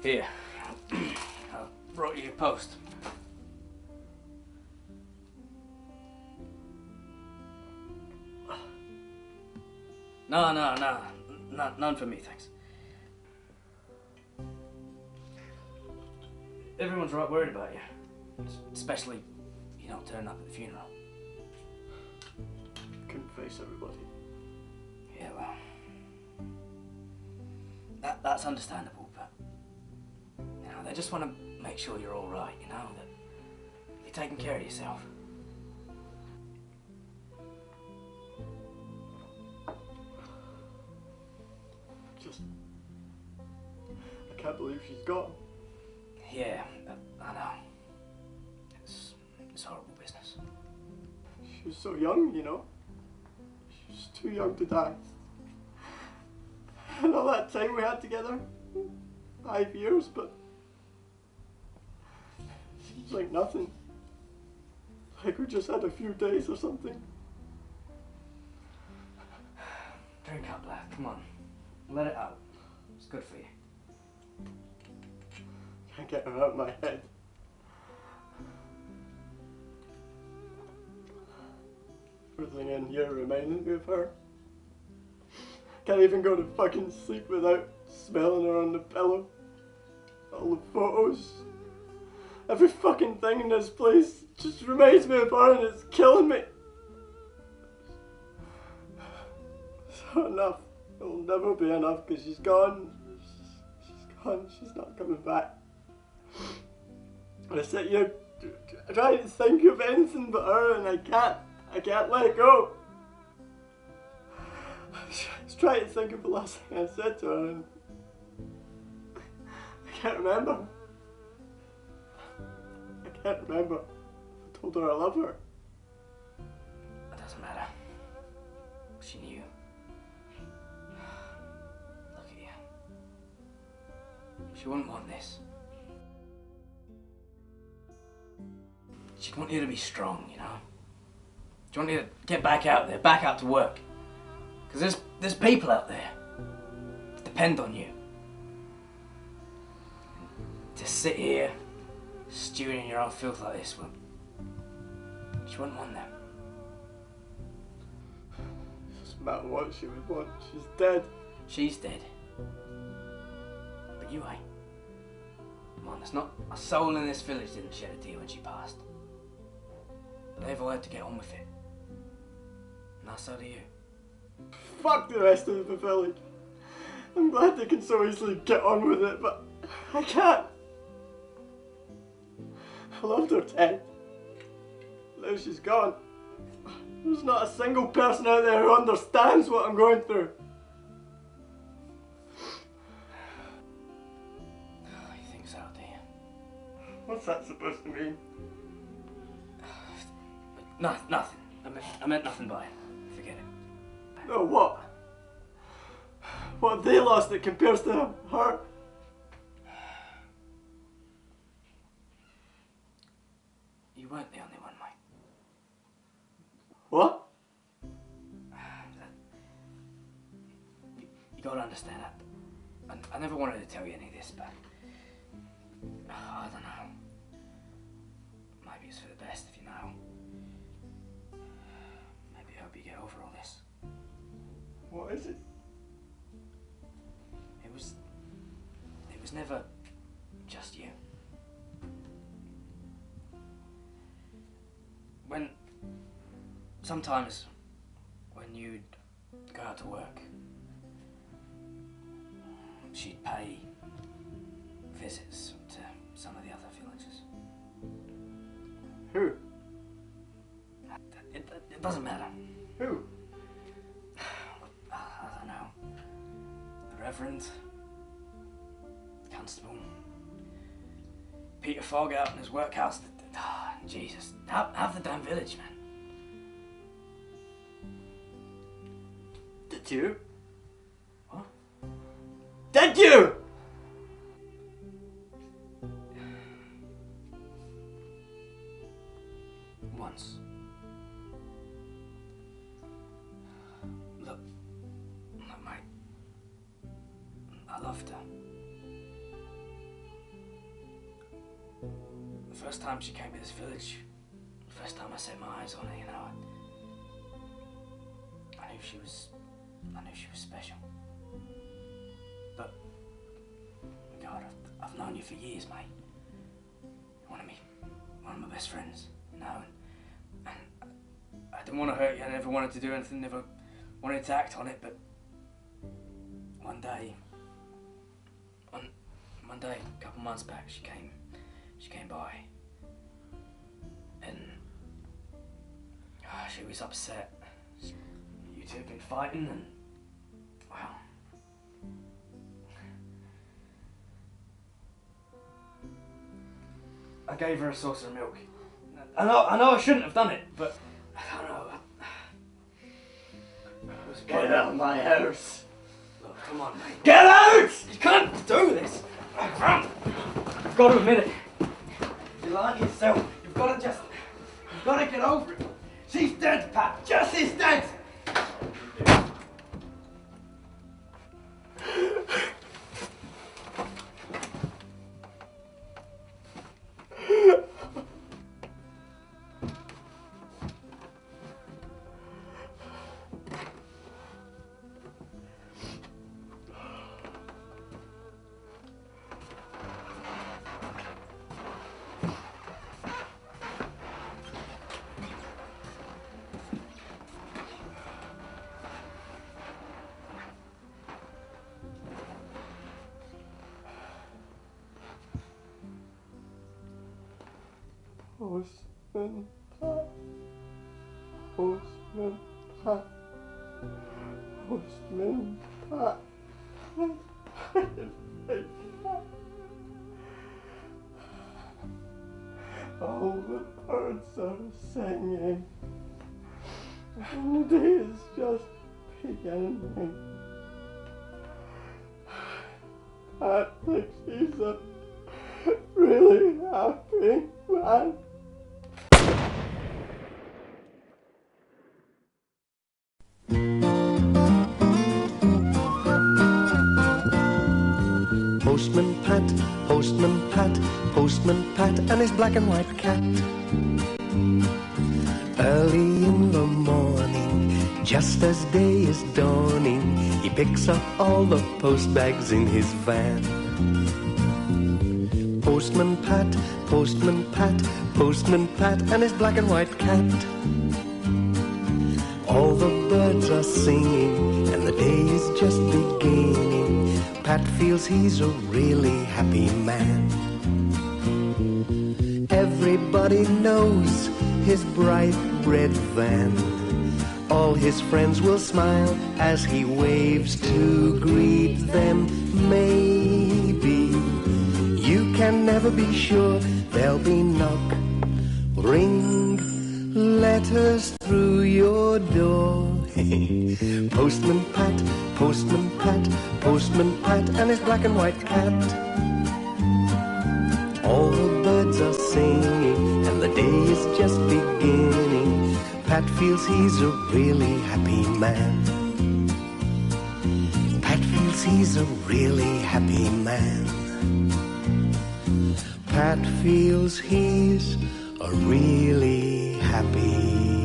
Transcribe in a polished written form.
Here, I brought you your post. No, none for me, thanks. Everyone's right worried about you, especially you don't turn up at the funeral. Couldn't face everybody. Yeah, well, that's understandable, but you know, they just want to make sure you're all right. You know, that you're taking care of yourself. I can't believe she's gone. Yeah, I know. It's horrible business. She was so young, you know. She was too young to die. And all that time we had together, 5 years, but it seems like nothing. Like we just had a few days or something. Drink up, lad. Come on. Let it out. It's good for you. Can't get her out of my head. Everything in here reminded me of her. Can't even go to fucking sleep without smelling her on the pillow. All the photos. Every fucking thing in this place just reminds me of her and it's killing me. So enough. It'll never be enough because she's gone. She's gone. She's not coming back. And I sit here trying to think of anything but her and I can't let it go. I was trying to think of the last thing I said to her and I can't remember. I can't remember. I told her I love her. It doesn't matter. She knew. Look at you. She wouldn't want this. She'd want you to be strong, you know? She'd want you to get back out there, back out to work. Because there's people out there that depend on you. To sit here, stewing in your own filth like this, well, she wouldn't want them. It doesn't matter what she would want, she's dead. She's dead. But you ain't. Come on, there's not a soul in this village didn't shed a tear when she passed. But they've all had to get on with it. And that's so do you. Fuck the rest of the village. I'm glad they can so easily get on with it, but I can't. I loved her dead. Now she's gone. There's not a single person out there who understands what I'm going through. Oh, you think so, do you? What's that supposed to mean? Nothing. I meant nothing by it. Forget it. No, what? What have they lost that compares to her? You weren't the only one, mate. What? You gotta understand that. I never wanted to tell you any of this, but I don't know. Maybe it's for the best if you know. Maybe I hope you get over all this. What is it? It was never just you. Sometimes when you'd go out to work, she'd pay visits to some of the other villagers. Who? It doesn't matter. Who? I don't know. The Reverend, Constable, Peter Fogg out in his workhouse. Jesus, half the damn village, man. Did you? What? Did you? Once. Look, mate. I loved her. first time she came to this village, first time I set my eyes on her, you know, I knew she was special. But, God, I've known you for years, mate. You're one of my best friends, you know, and I didn't want to hurt you, I never wanted to do anything, never wanted to act on it, but one day, a couple months back, she came by, and she was upset. You two have been fighting, and well, I gave her a saucer of milk. I know I shouldn't have done it, but I don't know. Get out of my house! Look, come on, mate. Get out! You can't do this! You've got to admit it. You're lying to yourself. You've got to get over it. She's dead, Pat. Jessie's dead! Postman Pat, Postman Pat, Postman Pat. All the birds are singing, and the day is just beginning. Pat thinks he's a really happy man. Postman Pat, Postman Pat, Postman Pat and his black and white cat. Early in the morning, just as day is dawning, he picks up all the post bags in his van. Postman Pat, Postman Pat, Postman Pat and his black and white cat. All the birds are singing and the day is just beginning. Pat feels he's a really happy man. Everybody knows his bright red van. All his friends will smile as he waves to greet them. Maybe you can never be sure. There'll be knock, ring, letters through your door. Postman Pat, Postman Pat, Postman Pat and his black and white cat. All the birds are singing and the day is just beginning. Pat feels he's a really happy man. Pat feels he's a really happy man. Pat feels he's a really happy